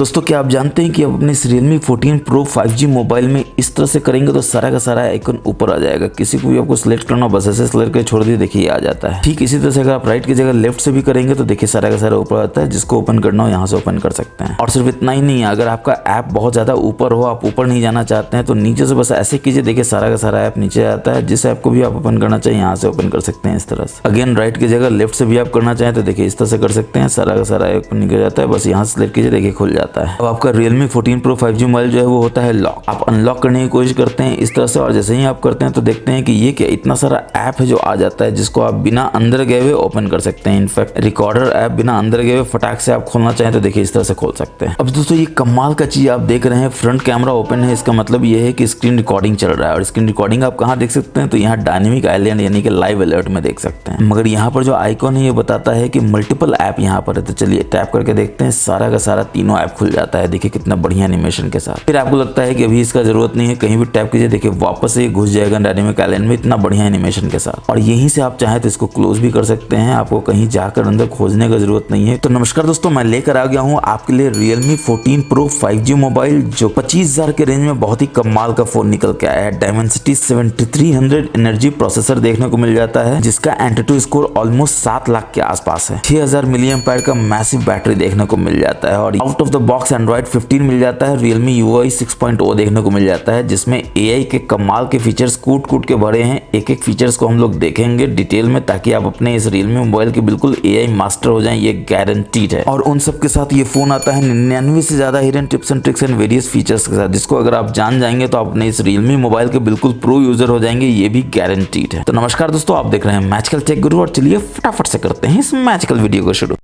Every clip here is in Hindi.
दोस्तों क्या आप जानते हैं कि आप अपने Realme 14 Pro 5G मोबाइल में इस तरह से करेंगे तो सारा का सारा आइकन ऊपर आ जाएगा। किसी को भी आपको सिलेक्ट करना बस ऐसे सिलेक्ट करके छोड़ दिए, देखिए आ जाता है। ठीक इसी तरह से अगर आप राइट की जगह लेफ्ट से भी करेंगे तो देखिए सारा का सारा ऊपर आता है। जिसको ओपन करना हो यहाँ से ओपन कर सकते हैं। और सिर्फ इतना ही नहीं है, अगर आपका ऐप बहुत ज्यादा ऊपर हो, आप ऊपर नहीं जाना चाहते हैं तो नीचे से बस ऐसे कीजिए, देखिए सारा का सारा ऐप नीचे आता है। जिस ऐप को भी आप ओपन करना चाहिए यहाँ से ओपन कर सकते हैं इस तरह से। अगेन राइट की जगह लेफ्ट से भी आप करना चाहें तो देखिए इस तरह से कर सकते हैं। सारा का सारा ऐप निकल जाता है, बस यहाँ से सिलेक्ट कीजिए, देखिए खुल जाता है। अब आपका Realme 14 Pro 5G मोबाइल जो है वो होता है लॉक। आप अनलॉक करने की कोशिश करते हैं इस तरह से, और जैसे ही आप करते हैं तो देखते हैं कि ये क्या इतना सारा ऐप है जो आ जाता है, जिसको आप बिना अंदर गए हुए ओपन कर सकते हैं। इनफैक्ट रिकॉर्डर ऐप बिना अंदर गए हुए फटाक से आप खोलना चाहें तो देखिए इस तरह से खोल सकते हैं। अब दोस्तों ये कमाल का चीज आप देख रहे हैं, फ्रंट कैमरा ओपन है, इसका मतलब ये है कि स्क्रीन रिकॉर्डिंग चल रहा है। और स्क्रीन रिकॉर्डिंग आप कहाँ देख सकते हैं तो यहाँ डायनेमिक आइलैंड यानी कि लाइव अलर्ट में देख सकते हैं। मगर यहाँ पर जो आइकॉन है ये बताता है कि मल्टीपल ऐप यहाँ पर है। तो चलिए टैप करके देखते हैं, सारा का सारा तीनों ऐप खुल जाता है। देखिए कितना बढ़िया एनिमेशन के साथ। फिर आपको लगता है कि अभी इसका जरूरत नहीं है, कहीं भी टैप कीजिए, देखिए वापस से घुस जाएगा डायनेमिक आइलैंड में इतना बढ़िया एनिमेशन के साथ। और यहीं से आप चाहें तो इसको क्लोज भी कर सकते हैं, आपको कहीं जाकर अंदर खोजने का जरूरत नहीं है। तो नमस्कार दोस्तों, मैं लेकर आ गया हूँ आपके लिए Realme 14 Pro 5G मोबाइल, जो 25,000 के रेंज में बहुत ही कमाल का फोन निकल के आया है। Dimensity 7300 एनर्जी प्रोसेसर देखने को मिल जाता है, जिसका एंटूटू स्कोर ऑलमोस्ट 7 लाख के आसपास है। 6000 mAh का मैसिव बैटरी देखने को मिल जाता है। और out of the box Android 15 मिल जाता है। Realme UI 6.0 देखने को मिल जाता है, जिसमें AI के कमाल के फीचर्स कूट के भरे हैं। एक एक फीचर्स को हम लोग देखेंगे डिटेल में, ताकि आप अपने इस Realme मोबाइल के बिल्कुल AI मास्टर हो जाएं, ये गारंटीड है। और उन सब के साथ ये फोन आता है 99 से ज्यादा hidden tips and tricks and various features के साथ, जिसको अगर आप जान जाएंगे तो आप अपने इस Realme मोबाइल के बिल्कुल प्रो यूजर हो जाएंगे, ये भी गारंटीड है। तो नमस्कार दोस्तों, आप देख रहे हैं मैजिकल टेक गुरु, और चलिए फटाफट से करते हैं इस मैजिकल वीडियो को शुरू।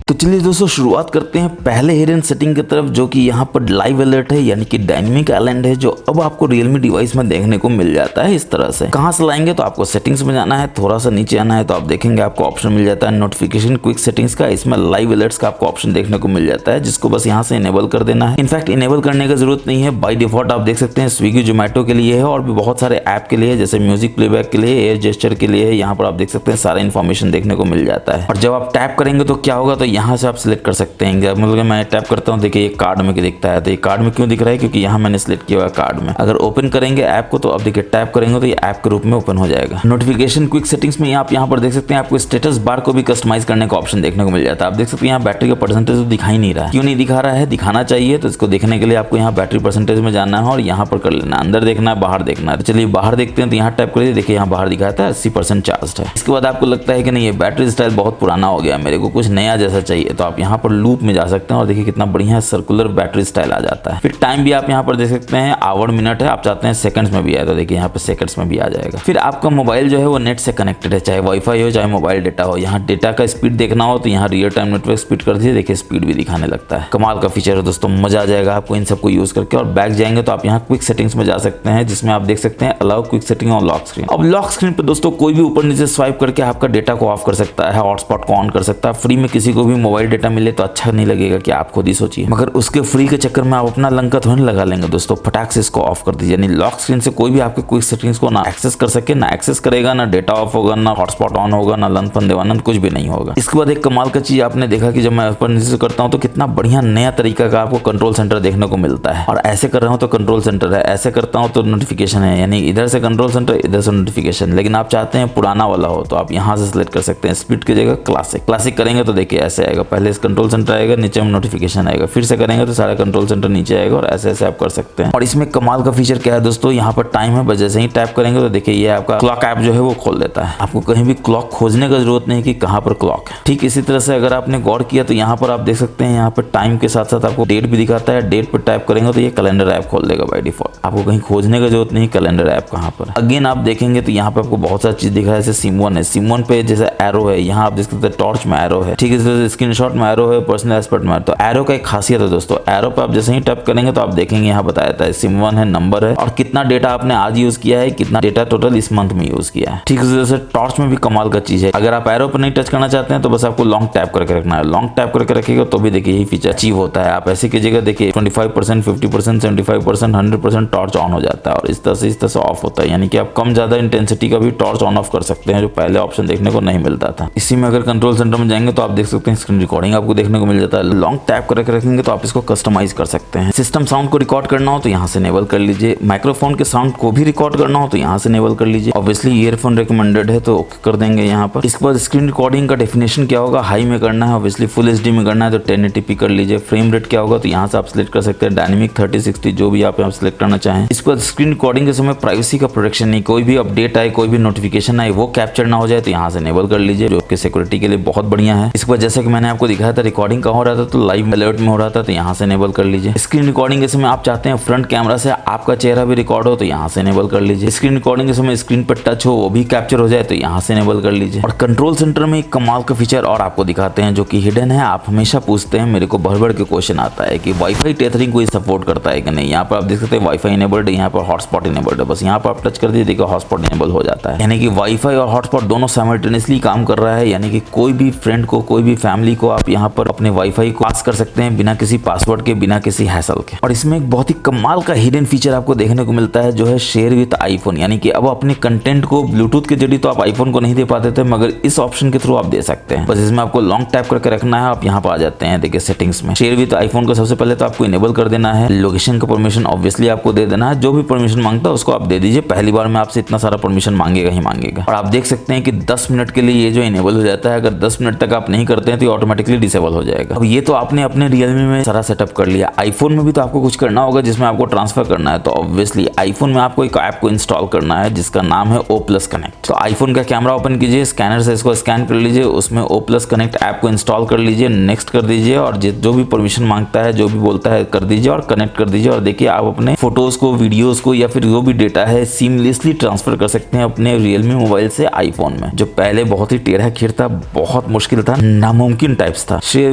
तो चलिए दोस्तों शुरुआत करते हैं पहले हिडन सेटिंग की तरफ, जो कि यहाँ पर लाइव अलर्ट है यानी कि डायनेमिक आइलैंड है, जो अब आपको Realme डिवाइस में देखने को मिल जाता है इस तरह से। कहाँ से लाएंगे तो आपको सेटिंग्स में जाना है, थोड़ा सा नीचे आना है तो आप देखेंगे आपको ऑप्शन मिल जाता है नोटिफिकेशन क्विक सेटिंग्स का। इसमें लाइव अलर्ट्स का आपको ऑप्शन देखने को मिल जाता है, जिसको बस यहाँ से इनेबल कर देना है। इनफैक्ट इनेबल करने की जरूरत नहीं है, बाई डिफॉल्ट आप देख सकते हैं स्विगी जोमेटो के लिए है, और भी बहुत सारे ऐप के लिए, जैसे म्यूजिक प्लेबैक के लिए, एयर जेस्चर के लिए है। यहाँ पर आप देख सकते हैं सारा इन्फॉर्मेशन देखने को मिल जाता है। और जब आप टैप करेंगे तो क्या होगा, तो यहाँ से आप सिलेक्ट कर सकते हैं। मतलब मैं टैप करता हूँ, देखिए ये कार्ड में दिखता है। तो ये कार्ड में क्यों दिख रहा है, क्योंकि यहाँ मैंने सिलेक्ट किया हुआ है कार्ड में। अगर ओपन करेंगे ऐप को तो अब देखिए टैप करेंगे तो ये ऐप के रूप में ओपन हो जाएगा। नोटिफिकेशन क्विक सेटिंग्स में आप यहाँ पर देख सकते हैं आपको स्टेटस बार को भी कस्टमाइज करने का ऑप्शन देखने को मिल जाता है। आप देख सकते हैं यहाँ बैटरी का परसेंटेज तो दिखाई नहीं रहा है। क्यों नहीं दिखा रहा है, दिखाना चाहिए। तो इसको देखने के लिए आपको यहाँ बैटरी परसेंटेज में जाना है और यहाँ पर कर लेना, अंदर देखना है, बाहर देखना है। तो चलिए बाहर देखते हैं, तो यहाँ टैप करिए, देखिए यहाँ बाहर दिखाता है 80% चार्ज है। इसके बाद आपको लगता है कि नहीं ये बैटरी स्टाइल बहुत पुराना हो गया, मेरे को कुछ नया जैसा चाहिए, तो आप यहाँ पर लूप में जा सकते हैं और देखिए कितना बढ़िया सर्कुलर बैटरी स्टाइल आ जाता है। फिर टाइम भी आप यहाँ पर देख सकते हैं, आवर मिनट है, आप चाहते हैं सेकंड्स में भी आए तो देखिए यहाँ पे सेकंड्स में भी आ जाएगा। फिर आपका मोबाइल जो है वो नेट से कनेक्टेड है, चाहे वाईफाई हो चाहे मोबाइल डेटा हो। यहाँ डेटा का स्पीड देखना हो तो यहाँ रियल टाइम नेटवर्क स्पीड कर दीजिए, देखिए स्पीड भी दिखाने लगता है। कमाल का फीचर है दोस्तों, मजा आ जाएगा आपको इन सबको यूज करके। और बैक जाएंगे तो आप यहाँ क्विक सेटिंग्स में जा सकते हैं, जिसमें आप देख सकते हैं अलाउ क्विक सेटिंग और लॉक स्क्रीन। अब लॉक स्क्रीन पर दोस्तों कोई भी ऊपर नीचे स्वाइप करके आपका डेटा को ऑफ कर सकता है, हॉटस्पॉट को ऑन कर सकता है। फ्री में किसी को भी मोबाइल डेटा मिले तो अच्छा नहीं लगेगा कि आप खुद ही सोचिए, मगर उसके फ्री के चक्कर में आप अपना लंका थोड़ी लगा लेंगे दोस्तों। फटाक से इसको ऑफ कर दीजिए, यानी लॉक स्क्रीन से कोई भी आपके क्विक सेटिंग्स को ना एक्सेस कर सके, ना एक्सेस करेगा, ना डेटा ऑफ होगा, ना हॉटस्पॉट ऑन होगा, ना लंपन देवानंद, कुछ भी नहीं होगा। इसके बाद एक कमाल का चीज आपने देखा कि जब मैं ऊपर नीचे करता हूँ तो कितना बढ़िया नया तरीका का आपको कंट्रोल सेंटर देखने को मिलता है। और ऐसे कर रहा हूँ तो कंट्रोल सेंटर है, ऐसे करता हूँ तो नोटिफिकेशन है, यानी इधर से कंट्रोल सेंटर इधर से नोटिफिकेशन। लेकिन आप चाहते हैं पुराना वाला हो तो आप यहाँ से सिलेक्ट कर सकते हैं, स्पीड की जगह क्लासिक। क्लासिक करेंगे तो देखिए ऐसे आएगा, पहले इस कंट्रोल सेंटर आएगा, नीचे में नोटिफिकेशन आएगा, फिर से करेंगे तो सारा कंट्रोल सेंटर नीचे आएगा, और ऐसे ऐसे आप कर सकते हैं। और इसमें कमाल का फीचर क्या है दोस्तों, यहाँ पर टाइम है, बस जैसे ही टैप करेंगे तो देखिए ये आपका क्लॉक ऐप जो है वो खोल देता है। आपको कहीं भी क्लॉक खोजने का जरूरत नहीं कि कहाँ पर क्लॉक है। ठीक इसी तरह से अगर आपने गौर किया तो यहाँ पर आप देख सकते हैं, यहाँ पर टाइम के साथ साथ आपको डेट भी दिखाता है। डेट पर टैप करेंगे तो ये कैलेंडर ऐप खोल देगा बाय डिफॉल्ट, आपको कहीं खोजने का जरूरत नहीं कैलेंडर ऐप कहाँ पर। अगेन आप देखेंगे तो यहाँ पे आपको बहुत सारी चीज दिख रहा है, जैसे सिम 1 है, सिम 1 पे जैसे एरो है, यहाँ आप देख सकते हैं टॉर्च में एरो है। ठीक इसी तरह से स्क्रीनशॉट में एरो है, पर्सनल एस्पेक्ट में। तो एरो का एक खासियत है दोस्तों, एरो पे आप जैसे ही टैप करेंगे तो आप देखेंगे यहाँ बताया जाता है सिम 1 है, नंबर है और कितना डेटा आपने आज यूज किया है, कितना डेटा टोटल इस मंथ में यूज किया है। ठीक इसी तरह से टॉर्च में भी कमाल का चीज है। अगर आप एरो पर नहीं टच करना चाहते हैं तो बस आपको लॉन्ग टैप करके रखना है। लॉन्ग टैप करके रखिएगा तो भी देखिए यही फीचर अचीव होता है। आप ऐसे कीजिएगा, देखिए 25%, 50%, 75%, 100% टॉर्च ऑन हो जाता है और इस तरह से ऑफ होता है। यानी कि आप कम ज्यादा इंटेंसिटी का भी टॉर्च ऑन ऑफ कर सकते हैं, जो पहले ऑप्शन देखने को नहीं मिलता था। इसी में अगर कंट्रोल सेंटर में जाएंगे तो आप देख सकते हैं स्क्रीन रिकॉर्डिंग आपको देखने को मिल जाता है। लॉन्ग टैप करके रखेंगे तो आप इसको कस्टमाइज कर सकते हैं। सिस्टम साउंड को रिकॉर्ड करना हो तो यहाँ से इनेबल कर लीजिए। माइक्रोफोन के साउंड को भी रिकॉर्ड करना हो तो यहाँ से इनेबल कर लीजिए। ऑब्वियसली ईयरफोन रिकमेंडेड है तो ओके कर देंगे यहाँ पर। इसके बाद स्क्रीन रिकॉर्डिंग का डेफिनेशन क्या होगा, हाई में करना है, ऑब्वियसली फुल एचडी में करना है तो 1080p कर लीजिए। फ्रेम रेट क्या होगा तो यहाँ से आप सिलेक्ट कर सकते हैं डायनेमिक 3060 जो भी आप यहाँ सिलेक्ट करना चाहें। इसके बाद स्क्रीन रिकॉर्डिंग के समय प्राइवेसी का प्रोटेक्शन नहीं, कोई भी अपडेट आए, कोई भी नोटिफिकेशन आए वो कैप्चर ना हो जाए तो यहाँ से इनेबल कर लीजिए, जो आपके सिक्योरिटी के लिए बहुत बढ़िया है। इसके बाद जैसे कि मैंने आपको दिखाया था रिकॉर्डिंग कहाँ हो रहा था तो लाइव अलर्ट में हो रहा था तो यहाँ से इनेबल कर लीजिए। स्क्रीन रिकॉर्डिंग के समय आप चाहते हैं फ्रंट कैमरा से आपका चेहरा भी रिकॉर्ड हो तो यहाँ से इनेबल कर लीजिए। स्क्रीन रिकॉर्डिंग के समय स्क्रीन पर टच हो वो भी कैप्चर हो जाए तो यहाँ से इनेबल कर लीजिए। और कंट्रोल सेंटर में एक कमाल का फीचर और आपको दिखाते हैं जो कि हिडन है। आप हमेशा पूछते हैं, मेरे को भर भर के क्वेश्चन आता है कि वाईफाई टेथरिंग को सपोर्ट करता है कि नहीं। यहाँ पर आप देख सकते हैं वाईफाई इनेबल्ड है, यहाँ पर हॉटस्पॉट इनेबल्ड है। बस यहाँ पर आप टच कर दीजिए, देखिए हॉटस्पॉट इनेबल हो जाता है। यानी कि वाईफाई और हॉटस्पॉट दोनों साइमल्टेनियसली काम कर रहा है। यानी कि कोई भी फ्रेंड को, कोई भी फैमिली को आप यहाँ पर अपने वाईफाई को पास कर सकते हैं बिना किसी पासवर्ड के, बिना किसी हैसल के। और इसमें एक बहुत ही कमाल का हिडन फीचर आपको देखने को मिलता है जो है शेयर विद आईफोन। यानी कि अब अपने कंटेंट को ब्लूटूथ के जरिए तो आप आईफोन को नहीं दे पाते थे, मगर इस ऑप्शन के थ्रू आप दे सकते हैं। बस इसमें आपको लॉन्ग टैप करके रखना है, आप यहाँ पर आ जाते हैं। देखिए सेटिंग्स में शेयर विद आईफोन को सबसे पहले तो आपको इनेबल कर देना है। लोकेशन का परमिशन ऑब्वियसली आपको दे देना है, जो भी परमिशन मांगता है उसको आप दे दीजिए। पहली बार में आपसे इतना सारा परमिशन मांगेगा ही मांगेगा। और आप देख सकते हैं कि 10 मिनट के लिए ये जो इनेबल हो जाता है, अगर 10 मिनट तक आप नहीं करते हैं तो ऑटोमेटिकली डिसेबल हो जाएगा। अब ये तो आपने अपने रियलमी में सारा सेटअप कर लिया, आईफोन में भी तो आपको कुछ करना होगा जिसमें आपको ट्रांसफर करना है। तो ऑब्वियसली आईफोन में आपको एक ऐप को इंस्टॉल करना है जिसका नाम है O+ कनेक्ट। तो आईफोन का कैमरा ओपन कीजिए, स्कैनर से इसको स्कैन कर लीजिए, उसमें O+ कनेक्ट ऐप को इंस्टॉल कर लीजिए, नेक्स्ट कर दीजिए और जो भी परमिशन मांगता है, जो भी बोलता है कर दीजिए और कनेक्ट कर दीजिए। और देखिए आप अपने फोटोज को, वीडियोस को या फिर जो भी डेटा है सीमलेसली ट्रांसफर कर सकते हैं अपने रियलमी मोबाइल से आईफोन में, जो पहले बहुत ही टेढ़ा खीर था, बहुत मुश्किल था, नामुमकिन टाइप्स था। शेयर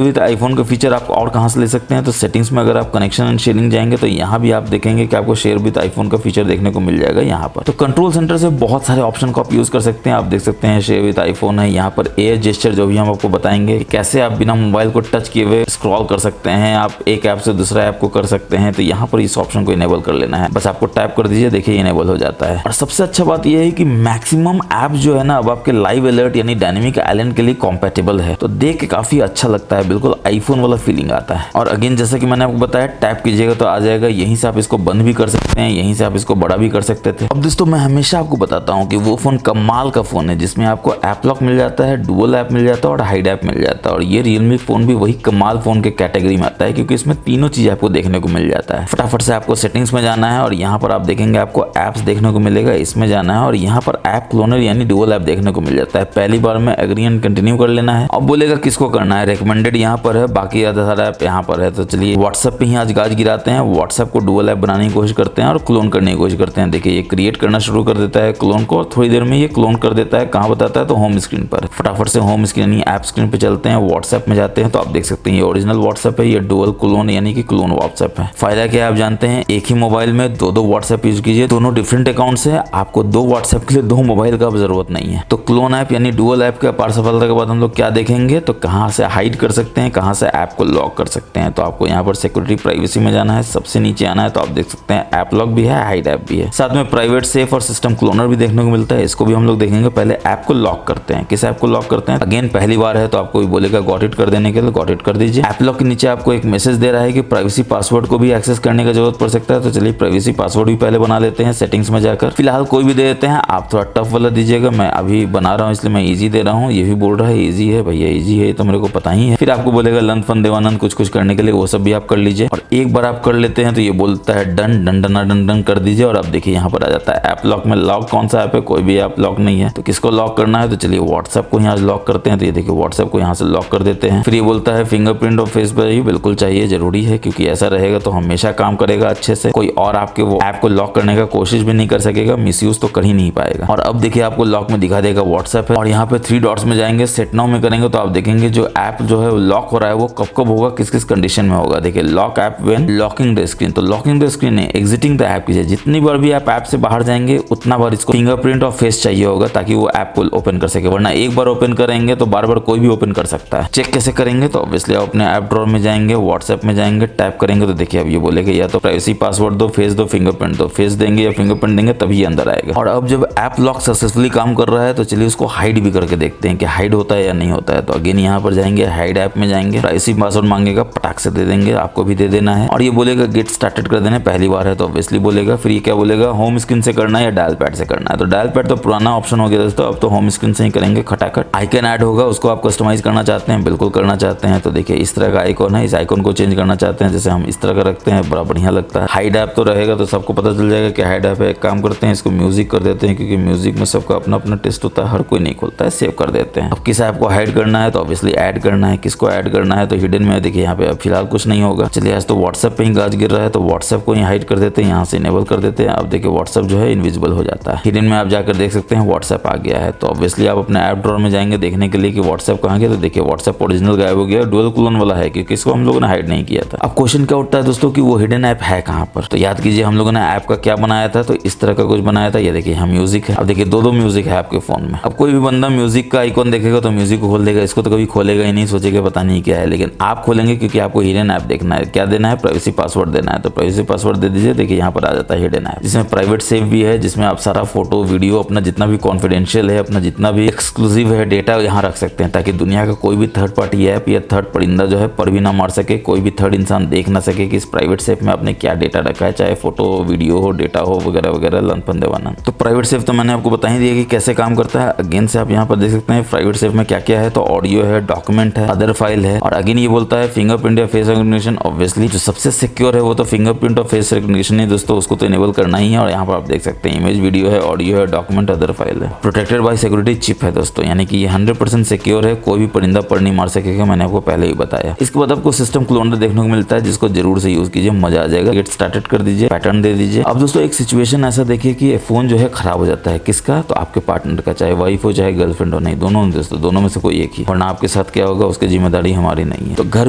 विद आईफोन का फीचर आप और कहां से ले सकते हैं तो सेटिंग्स में अगर आप कनेक्शन एंड शेयरिंग जाएंगे तो यहाँ भी आप देखेंगे कि आपको शेयर विद आईफोन का फीचर देखने को मिल जाएगा यहाँ पर। तो कंट्रोल सेंटर से बहुत सारे ऑप्शन को आप यूज कर सकते हैं। आप देख सकते हैं शेयर विद आईफोन है, यहाँ पर एयर जेस्चर जो भी हम आपको बताएंगे कैसे आप बिना मोबाइल को टच किए हुए स्क्रॉल कर सकते हैं, आप एक ऐप से दूसरा ऐप को कर सकते हैं। तो यहाँ पर इस ऑप्शन को इनेबल कर लेना है, बस आपको टैप कर दीजिए, देखिए इनेबल हो जाता है। और सबसे अच्छा बात यह है कि मैक्सिमम ऐप जो है ना अब आपके लाइव अलर्ट यानी डायनेमिक आइलैंड के लिए कॉम्पैटिबल है। तो देख के काफी अच्छा लगता है, बिल्कुल आईफोन वाला फीलिंग आता है। और अगेन जैसा कि मैंने आपको बताया टैप कीजिएगा तो आ जाएगा, यहीं से आप इसको बंद भी कर सकते हैं, यहीं से आप इसको बड़ा भी कर सकते थे। अब दोस्तों मैं हमेशा आपको बताता हूँ कि वो फोन कमाल का फोन है जिसमें आपको ऐप लॉक मिल जाता है, डुअल ऐप मिल जाता है और हाइड ऐप मिल जाता है। और ये रियलमी फोन भी वही कमाल फोन के कैटेगरी में आता है क्योंकि इसमें तीनों चीज आपको देखने को मिल जाता है। फटाफट से आपको सेटिंग्स में जाना है और यहाँ पर आप देखेंगे आपको एप्स देखने को मिलेगा, इसमें जाना है और यहाँ पर ऐप क्लोनर यानी डुअल ऐप देखने को मिल जाता है। पहली बार में एग्री एंड कंटिन्यू कर लेना है। अब बोलेगा किसको करना है, रिकमेंडेड यहाँ पर है, बाकी ज्यादा सारा ऐप यहाँ पर है। तो चलिए व्हाट्सएप पे ही आज गाज गिराते हैं, व्हाट्सएप को डुअल ऐप बनाने की कोशिश करते हैं और क्लोन करने की कोशिश करते हैं। देखिए ये क्रिएट करना शुरू कर देता है क्लोन को और थोड़ी देर में ये क्लोन कर देता है। कहाँ बताता है तो होम स्क्रीन पर। फटाफट से होम स्क्रीन यानी ऐप स्क्रीन पे चलते हैं, व्हाट्सएप में जाते हैं तो आप देख सकते हैं ये ओरिजिनल व्हाट्सएप है, ये डुअल क्लोन यानी कि क्लोन व्हाट्सएप है। फायदा क्या है आप जानते हैं, एक ही मोबाइल में दो व्हाट्सएप यूज कीजिए, दोनों डिफरेंट अकाउंट से, आपको 2 व्हाट्सएप के लिए 2 मोबाइल का जरूरत नहीं है। तो क्लोन ऐप यानी डुअल ऐप के अपार सफलता के बाद हम लोग क्या देखेंगे तो कहाँ से हाइड कर सकते हैं, कहाँ से ऐप को लॉक कर सकते हैं। तो आपको यहाँ पर सिक्योरिटी प्राइवेसी में जाना है, सबसे नीचे आना है तो आप देख सकते हैं ऐप लॉक भी है, हाइड ऐप भी है, साथ में प्राइवेट सेफ और सिस्टम क्लोनर भी देखने को मिलता है। इसको भी हम लोग देखेंगे। पहले ऐप को लॉक करते हैं, किस ऐप को लॉक करते हैं, अगेन पहली बार है तो आपको भी बोलेगा गॉट इट कर देने के लिए, गॉट इट कर दीजिए। ऐप लॉक के नीचे आपको एक मैसेज दे रहा है कि प्राइवेसी पासवर्ड को भी एक्सेस करने की जरूरत पड़ सकता है। तो चलिए प्राइवेसी पासवर्ड भी पहले बना लेते हैं सेटिंग्स में जाकर। फिलहाल कोई भी दे देते हैं, आप थोड़ा टफ वाला दीजिएगा, मैं अभी बना रहा हूँ इसलिए मैं इजी दे रहा हूँ। ये भी बोल रहा है इजी है, भैया इजी है तो मेरे को पता ही है। फिर आपको बोलेगा लन फन देवानंद कुछ करने के लिए, वो सब भी आप कर लीजिए। और एक बार आप कर लेते हैं तो ये बोलता है done done done done done कर दीजिए और अब देखिए यहाँ पर आ जाता है ऐप लॉक में। लॉक कौन सा ऐप है, कोई भी ऐप लॉक नहीं है। तो किसको लॉक करना है तो चलिए व्हाट्सएप को यहाँ लॉक करते हैं। तो ये देखिए व्हाट्सएप को यहाँ से लॉक कर देते हैं। फिर ये बोलता है फिंगरप्रिंट और फेस पर ही बिल्कुल चाहिए, जरूरी है क्योंकि ऐसा रहेगा तो हमेशा काम करेगा अच्छे से, कोई और आपके वो ऐप को लॉक करने का कोशिश भी नहीं कर सकेगा, मिसयूज तो कर ही नहीं पाएगा। और अब देखिए आपको लॉक में दिखा देगा व्हाट्सएप है और यहाँ पे 3 डॉट्स में जाएंगे, सेट नाउ में करेंगे तो आप देखेंगे जो ऐप जो है लॉक हो रहा है वो कब कब होगा, किस किस कंडीशन में होगा। देखिए lock app when locking the screen, तो लॉकिंग द स्क्रीन है एग्जिटिंग द ऐप कीजिए। जितनी बार भी आप ऐप से बाहर जाएंगे उतना बार इसको फिंगरप्रिंट और फेस चाहिए होगा ताकि वो ऐप को ओपन कर सके, वरना एक बार ओपन करेंगे तो बार बार कोई भी ओपन कर सकता है। चेक कैसे करेंगे, तो ऑब्वियसली आप अपने ऐप ड्रॉअर में जाएंगे, व्हाट्सएप में जाएंगे, टाइप करेंगे तो देखिए अब ये बोलेगा या तो प्राइवेसी पासवर्ड दो, फेस दो, फिंगरप्रिंट दो। फेस देंगे या फिंगरप्रिंट देंगे तभी अंदर आएगा। और अब जब ऐप लॉक सक्सेसफुली काम कर रहा है तो चलिए उसको हाइड भी करके देखते हैं कि हाइड होता है या नहीं होता है। तो अगेन यहाँ पर जाएंगे, हाइड ऐप में जाएंगे, प्राइवेसी पासवर्ड मांगेगा, पटाख से दे देंगे, आपको भी दे देना है। और ये बोलेगा गेट स्टार्टेड कर देना, पहली बार है तो ऑब्वियसली बोलेगा। फिर ये क्या बोलेगा, होम स्क्रीन से करना है या डायल पैड से करना है। तो डायल पैड तो पुराना ऑप्शन हो गया दोस्तों, अब तो होम स्क्रीन से ही करेंगे खटाखट। आइकन ऐड होगा, उसको आप कस्टमाइज करना चाहते हैं, बिल्कुल करना चाहते हैं तो देखिए इस तरह का आइकॉन है, इस आइकॉन को चेंज करना चाहते हैं जैसे हम इस तरह का रखते हैं, बड़ा बढ़िया लगता है। हाइड ऐप तो रहेगा तो सबको पता चल जाएगा कि हाइड ऐप है। एक काम करते हैं इसको म्यूजिक कर देते हैं, क्योंकि म्यूजिक में सबका अपना अपना टेस्ट होता है, हर कोई नहीं खोलता है, सेव कर देते हैं। अब किस ऐप को हाइड करना है तो ऑब्वियसली ऐड करना है, किसको ऐड करना है तो हिडन में देखिए यहाँ पे अब फिलहाल कुछ नहीं होगा। चलिए आज तो व्हाट्सएप पे ही गाज गिर रहा है तो व्हाट्सएप को ही हाइड कर देते हैं, यहाँ से इनेबल कर देते हैं। अब देखिए व्हाट्सएप जो है इनविजिबल हो जाता है, हिडन में आप जाकर देख सकते हैं व्हाट्सएप आ गया है। तो ऑब्वियसली आप अपने ऐप ड्रॉअर में जाएंगे देखने के लिए कि व्हाट्सएप कहाँ गया, तो देखिए व्हाट्सएप ओरिजिनल गायब हो गया, डुअल कोलन वाला है क्योंकि इसको हम लोगों ने हाइड नहीं किया था। अब क्वेश्चन क्या उठता है दोस्तों कि वो हिडन ऐप है कहाँ पर, तो याद कीजिए हम लोगों ने ऐप का क्या बनाया था, तो इस तरह का कुछ बनाया था। ये देखिए हम म्यूजिक है, अब देखिए दो म्यूजिक है आपके फोन में। अब कोई भी बंदा म्यूजिक का आइकॉन देखेगा तो म्यूजिक को खोल देगा, इसको तो कभी खोलेगा ही नहीं, सोचेगा पता नहीं क्या है, लेकिन आप खोलेंगे क्योंकि आपको हिडन ऐप देखना है। क्या देना है, प्राइवेसी पासवर्ड देना है, तो प्राइवेसी पासवर्ड दे दीजिए। देखिए यहाँ पर आ जाता है हिडन ऐप, जिसमें प्राइवेट सेव भी है, जिसमें आप सारा फोटो वीडियो अपना जितना भी कॉन्फिडेंशियल है, अपना जितना भी एक्सक्लूसिव है डेटा यहाँ रख सकते हैं, ताकि दुनिया का कोई भी थर्ड पार्टी ऐप या थर्ड परिंदा जो है पर भी ना मार सके, कोई भी थर्ड इंसान देख ना सके कि इस प्राइवेट सेफ में आपने क्या डेटा रखा है, चाहे फोटो वीडियो हो, डेटा हो वगैरह वगैरह, लनपन देवाना। तो प्राइवेट सेफ तो मैंने आपको बता ही दिया कि कैसे काम करता है। अगेन से आप यहाँ पर देख सकते हैं प्राइवेट सेफ में क्या क्या है, तो ऑडियो है, डॉक्यूमेंट है, अदर फाइल है, और अगेन ये बोलता है फिंगरप्रिंट या फेस रिकॉग्निशन। ऑब्वियसली जो सबसे सिक्योर है वो तो फिंगरप्रिंट और फेस रिकॉग्निशन है दोस्तों, उसको तो इनेबल करना ही है। और यहाँ पर आप देख सकते हैं इमेज, वीडियो है, ऑडियो है, डॉक्यूमेंट, अदर फाइल है। प्रोटेक्टेड बाय सिक्योरिटी चिप है दोस्तों, यानी कि ये 100% सिक्योर है, कोई भी परिंदा पर नहीं मार सकेगा, मैंने आपको पहले ही बताया। इसके बाद आपको सिस्टम क्लोनर देखने को मिलता है, जिसको जरूर से यूज कीजिए, मजा आ जाएगा। गेट स्टार्टेड कर दीजिए, पैटर्न दे दीजिए। अब दोस्तों एक सिचुएशन ऐसा देखिए कि फोन जो है खराब हो जाता है, किसका, तो आपके पार्टनर का, चाहे वाइफ हो चाहे गर्लफ्रेंड हो, नहीं दोनों दोस्तों, दोनों में से कोई एक ही, वरना आपके साथ क्या होगा उसकी जिम्मेदारी हमारी नहीं है। तो घर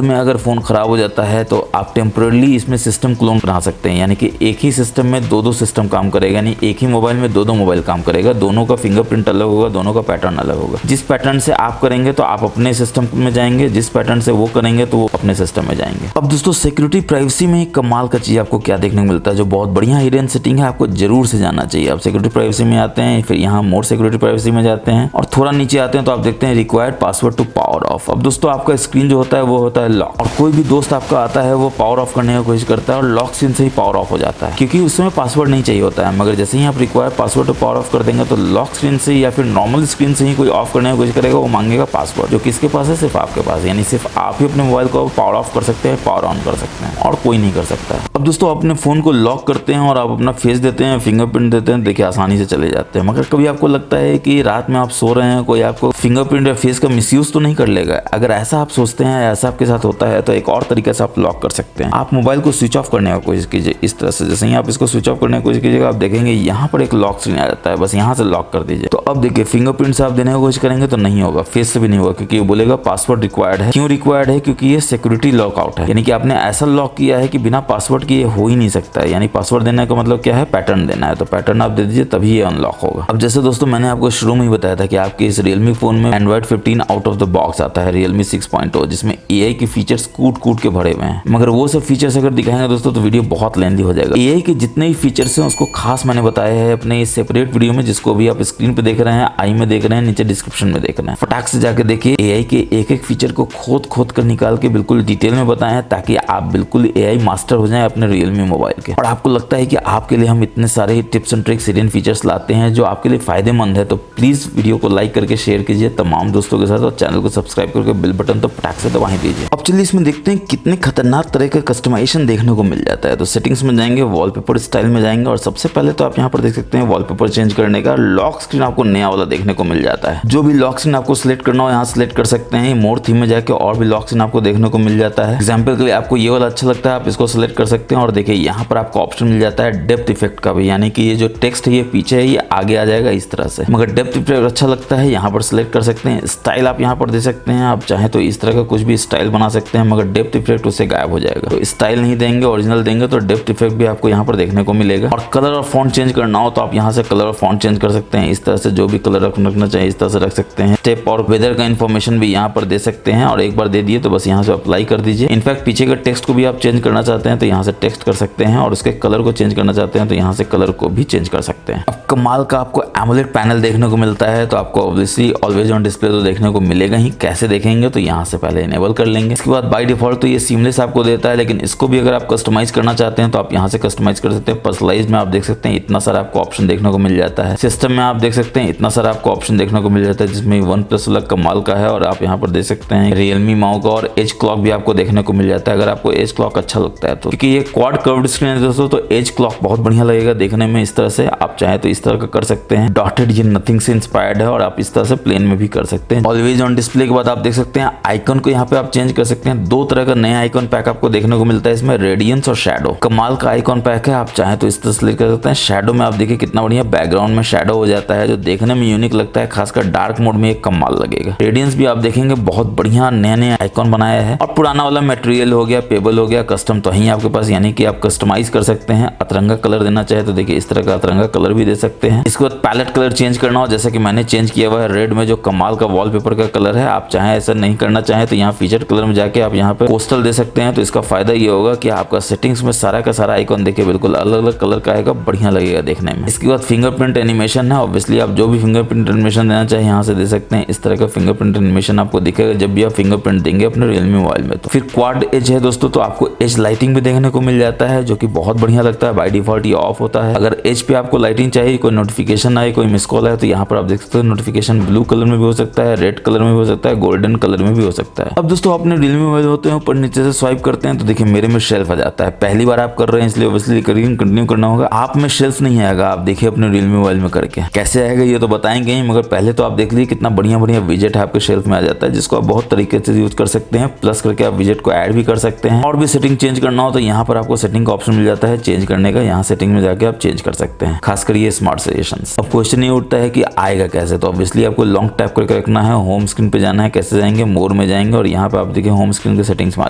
में अगर फोन खराब हो जाता है तो आप टेम्पररी इसमें सिस्टम क्लोन बना सकते हैं, यानी कि एक ही सिस्टम में दो सिस्टम काम करेगा, यानी एक ही मोबाइल में दो मोबाइल काम करेगा, दोनों का फिंगरप्रिंट अलग होगा, दोनों का पैटर्न अलग होगा। जिस पैटर्न से आप करेंगे तो आप अपने सिस्टम में जाएंगे, जिस पैटर्न से वो करेंगे तो वो अपने सिस्टम में जाएंगे। अब दोस्तों सिक्योरिटी प्राइवेसी में एक कमाल का चीज आपको क्या देखने को मिलता है, जो बहुत बढ़िया हिडन सेटिंग है, आपको जरूर से जानना चाहिए। आप सिक्योरिटी प्राइवेसी में आते हैं, फिर यहाँ मोर सिक्योरिटी प्राइवेसी में जाते हैं और थोड़ा नीचे आते हैं तो आप देखते हैं required password to power off. अब दोस्तों आपका स्क्रीन जो होता है वो होता है लॉक, और कोई भी दोस्त आपका आता है वो पावर ऑफ करने की कोशिश करता है और लॉक स्क्रीन से ही पावर ऑफ हो जाता है, क्योंकि उसमें पासवर्ड नहीं चाहिए होता है। मगर जैसे ही आप required password to power off कर देंगे तो लॉक स्क्रीन से या फिर नॉर्मल स्क्रीन से ही कोई ऑफ करने की कोशिश करेगा, वो मांगेगा पासवर्ड, जो किसके पास है, सिर्फ आपके पास, यानी सिर्फ आप ही अपने मोबाइल को पावर ऑफ कर सकते हैं, पावर ऑन कर सकते हैं, और कोई नहीं कर सकता है। अब दोस्तों अपने फोन को लॉक करते हैं और आप अपना फेस देते हैं, फिंगरप्रिंट देते हैं, देखिए आसानी से चले जाते हैं। मगर कभी आपको लगता है कि रात में आप सो रहे हैं, कोई आपको फिंगरप्रिंट या फेस का मिसयूज तो नहीं कर लेगा। अगर ऐसा आप सोचते हैं, ऐसा आपके साथ होता है, तो एक और तरीके से आप लॉक कर सकते हैं। आप मोबाइल को स्विच ऑफ करने की कोशिश कीजिए इस तरह से, जैसे ही आप इसको स्विच ऑफ करने की कोशिश कीजिएगा आप देखेंगे यहाँ पर एक लॉक स्क्रीन आ जाता है, बस यहाँ से लॉक कर दीजिए। तो अब देखिए फिंगरप्रिंट से आप देने की कोशिश करेंगे तो नहीं होगा, फेस से भी नहीं होगा, क्योंकि ये बोलेगा पासवर्ड रिक्वायर्ड है। क्यों रिक्वायर्ड है, क्योंकि ये सिक्योरिटी लॉकआउट है, यानी कि आपने ऐसा लॉक किया है कि बिना पासवर्ड के ये हो ही नहीं सकता है। यानी पासवर्ड देने का मतलब क्या है, पैटर्न देना है, तो पैटर्न आप दे दीजिए तभी ये अनलॉक होगा। अब जैसे दोस्तों मैंने आपको शुरू में ही बताया था कि आपके इस Realme फोन में Android 15 out of the box आता है, Realme 6.0, जिसमें AI के फीचर्स कूट के भरे हुए हैं। मगर वो सब फीचर्स अगर दिखाएंगे दोस्तों तो वीडियो बहुत लेंथी हो जाएगा। AI के जितने भी फीचर्स हैं उसको खास मैंने बताया है अपने इस सेपरेट वीडियो में, जिसको भी आप स्क्रीन पे देख रहे हैं, आई में देख रहे हैं, नीचे डिस्क्रिप्शन में देख रहे हैं। फटाक से जाके देखिए, AI के एक एक फीचर को खोद कर निकाल के बिल्कुल डिटेल में बताए हैं, ताकि आप बिल्कुल AI मास्टर हो जाए अपने Realme मोबाइल के। और आपको लगता है कि आपके लिए हम इतने सारे tips and tricks, hidden features लाते हैं जो आपके लिए फायदेमंद है, तो प्लीज वीडियो को लाइक करके शेयर कीजिए तमाम दोस्तों के साथ, और चैनल को सब्सक्राइब करके बेल बटन तो पटाख से दबा ही दीजिए। अब चलिए इसमें देखते हैं कितने खतरनाक तरह का कस्टमाइजेशन देखने को मिल जाता है। तो सेटिंग्स में जाएंगे, वॉलपेपर स्टाइल में जाएंगे और सबसे पहले तो आप यहाँ पर देख सकते हैं वॉलपेपर चेंज करने का लॉक स्क्रीन आपको नया वाला देखने को मिल जाता है। जो भी लॉक स्क्रीन आपको सिलेक्ट करना हो यहाँ सिलेक्ट कर सकते हैं। मोर थीम में जाके और भी लॉक स्क्रीन आपको देखने को मिल जाता है। एग्जाम्पल के लिए आपको ये वाला अच्छा लगता है, आप इसको सिलेक्ट कर सकते हैं। और देखिए यहाँ पर आपको ऑप्शन मिल जाता है डेप्थ इफेक्ट का भी, यानी कि ये जो टेक्स्ट है ये पीछे है ये आगे आ जाएगा इस तरह से। मगर डेप्थ इफेक्ट अच्छा लगता है यहाँ पर सिलेक्ट कर सकते हैं। स्टाइल आप यहाँ पर दे सकते हैं, आप चाहें तो इस तरह का कुछ भी स्टाइल बना सकते हैं, मगर डेप्थ इफेक्ट उससे गायब हो जाएगा। तो स्टाइल नहीं देंगे, ओरिजिनल देंगे तो डेप्थ इफेक्ट भी आपको यहाँ पर देखने को मिलेगा। और कलर और फॉन्ट चेंज करना हो तो आप यहाँ से कलर और फॉन्ट चेंज कर सकते हैं। इस तरह से जो भी कलर रखना चाहिए इस तरह से रख सकते हैं। स्टेप और वेदर का इन्फॉर्मेशन भी यहाँ पर दे सकते हैं और एक बार दे दिए तो बस यहाँ से अप्लाई कर दीजिए। इनफैक्ट पीछे के टेक्स्ट को भी आप चेंज करना चाहते हैं तो यहाँ से टेक्स्ट कर सकते हैं और उसके कलर को चेंज करना चाहते हैं तो यहाँ से कलर को भी चेंज कर सकते हैं। अब कमाल का आपको एमोलेड पैनल देखने को मिलता है, तो आपको ऑब्वियसली ऑलवेज ऑन डिस्प्ले तो देखने को मिलेगा ही। कैसे देखेंगे तो यहाँ से पहले इनेबल कर लेंगे। इसके बाद बाय डिफॉल्ट तो ये सीमलेस आपको देता है, लेकिन इसको भी अगर आप कस्टमाइज करना चाहते हैं तो आप यहाँ से कस्टमाइज कर सकते हैं। पर्सनलाइज में आप देख सकते हैं इतना सारा आपको ऑप्शन देखने को मिल जाता है। सिस्टम में आप देख सकते हैं इतना सारा आपको ऑप्शन देखने को मिल जाता है, जिसमें OnePlus वाला कमाल का है। और आप यहाँ पर देख सकते हैं Realme माउ का और एज क्लॉक भी आपको देखने को मिल जाता है, अगर आपको एज क्लॉक अच्छा लगता है तो। क्योंकि ये क्वाड कर्व्ड स्क्रीन है दोस्तों, तो एज क्लॉक बहुत बढ़िया लगेगा देखने में। इस तरह से आप चाहे तो इस तरह का कर सकते हैं। डॉटेड ये नथिंग से इंस्पायर्ड है और आप इस तरह से प्लेन में भी कर सकते हैं। ऑलवेज ऑन डिस्प्ले के बाद आप देख सकते हैं आइकन को यहाँ पे आप चेंज कर सकते हैं। दो तरह का नया आइकन पैक आपको देखने को मिलता है इसमें, रेडियंस और शैडो। कमाल का आइकन पैक है, आप चाहे तो इस तरह से कर सकते हैं। शैडो में आप देखिए कितना बढ़िया बैकग्राउंड में शैडो हो जाता है, जो देखने में यूनिक लगता है, खासकर डार्क मोड में एक कमाल लगेगा। रेडियंस भी आप देखेंगे बहुत बढ़िया नया नया आइकन बनाया है। और पुराना वाला मटेरियल हो गया, पेबल हो गया, कस्टम तो ही आपके पास, यानी कि आप कस्टमाइज कर सकते हैं। अतरंगा कलर देना चाहे तो देखिए इस तरह का अतरंगा कलर भी दे सकते हैं। इसके बाद पैलेट कलर चेंज करना हो, जैसा कि मैंने चेंज किया हुआ है रेड में, जो कमाल का वॉलपेपर का कलर है। आप चाहे ऐसा नहीं करना चाहे तो यहाँ फीचर कलर में जाके आप यहाँ पे पोस्टल दे सकते हैं। तो इसका फायदा ये होगा कि आपका सेटिंग्स में सारा का सारा आइकन देखिए बिल्कुल अलग अलग कलर का आएगा, बढ़िया लगेगा देखने में। इसके बाद फिंगरप्रिंट एनिमेशन है। ऑब्वियसली आप जो भी फिंगरप्रिंट एनिमेशन देना चाहे यहाँ से दे सकते हैं। इस तरह का फिंगरप्रिंट एनिमेशन आपको दिखेगा जब भी आप फिंगरप्रिंट देंगे अपने Realme मोबाइल में। तो फिर क्वाड एज है दोस्तों, तो आपको एज लाइटिंग भी देखने को मिल जाता है, जो कि बहुत बढ़िया लगता है। बाय डिफॉल्ट ये ऑफ होता है। अगर एज पे आपको लाइटिंग चाहिए, कोई नोटिफिकेशन आए, कोई मिस कॉल आए, तो यहाँ पर आप देख सकते हैं नोटिफिकेशन ब्लू कलर में भी हो सकता है, रेड कलर में भी हो सकता है, गोल्डन कलर में भी हो सकता है। अब दोस्तों अपने Realme मोबाइल होते हैं, ऊपर नीचे से स्वाइप करते हैं तो देखिए मेरे में शेल्फ आ जाता है। पहली बार आप कर रहे हैं इसलिए ऑब्वियसली कंटिन्यू करना होगा। आप में शेल्फ नहीं आएगा, आप देखिए अपने Realme मोबाइल में करके कैसे आएगा ये तो बताएंगे ही, मगर पहले तो आप देख लीजिए कितना बढ़िया बढ़िया विजेट है आपके शेल्फ में आ जाता है, जिसको आप बहुत तरीके से यूज कर सकते हैं। प्लस करके आप विजेट को ऐड भी कर सकते हैं। और भी सेटिंग चेंज करना हो तो यहाँ पर आपको सेटिंग का ऑप्शन मिल जाता है चेंज करने का। यहाँ सेटिंग में जाके आप चेंज कर सकते हैं, खासकर ये स्मार्ट सजेशंस। अब क्वेश्चन ये उठता है कि आएगा कैसे, तो ऑब्वियसली आपको लॉन्ग टैप करके रखना है, होम स्क्रीन पे जाना है। कैसे जाएंगे, मोर में जाएंगे और यहाँ पे आप देखिए होम स्क्रीन के सेटिंग्स में आ